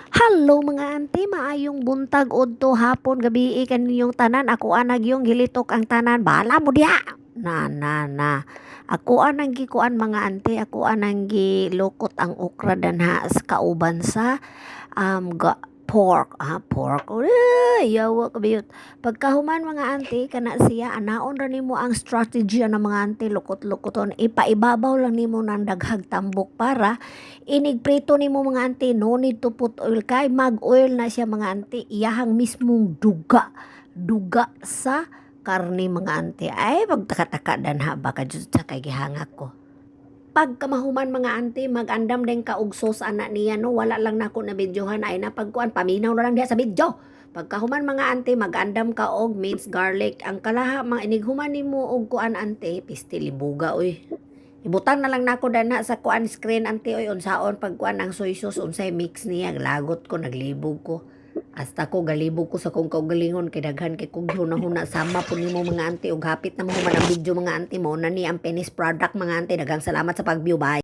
Hello mga auntie, maayong buntag udto hapon gabi kaninyong tanan. Ako anag yung gilitok ang tanan. Bala mo diha. Na. Ako anang gikuan mga auntie, ako anang gilukot ang okra danha sa kauban sa pork. Pork. Yawa kabiyot. Pagkahuman mga auntie, kana siya, anaon ra nimo ang strategy ng mga auntie, lukot-lukoton. Ipaibabaw lang nimo ng daghag tambok para inigprito nimo mga auntie, no need to put oil. Kay mag-oil na siya mga auntie. Iyahang mismong duga sa karne mga auntie. Ay, pagtaka-taka danha, baka dyan sa kay gihangak ko. Pagkamahuman mga auntie, mag-andam din ka og sauce anak niya, no? Wala lang nako na videohan, ay napagkuan, paminaw na lang diya sa video. Pagkahuman mga auntie, mag-andam ka og minced garlic. Ang kalaha, mga inighuman nimo og kuan auntie, pistil libuga, uy. Ibutang na lang nako dana sa kuan screen auntie, oy, unsaon pagkuan ang soy sauce, unsay mix niya, lagot ko, naglibog ko. Hasta ko galibog ko sa kong kaugalingon kay daghan kay kog huna sama po nimo mga auntie, og hapit na mo man ang video mga auntie mo na ni ang finished product mga auntie. Daghang salamat sa pag-view, bye.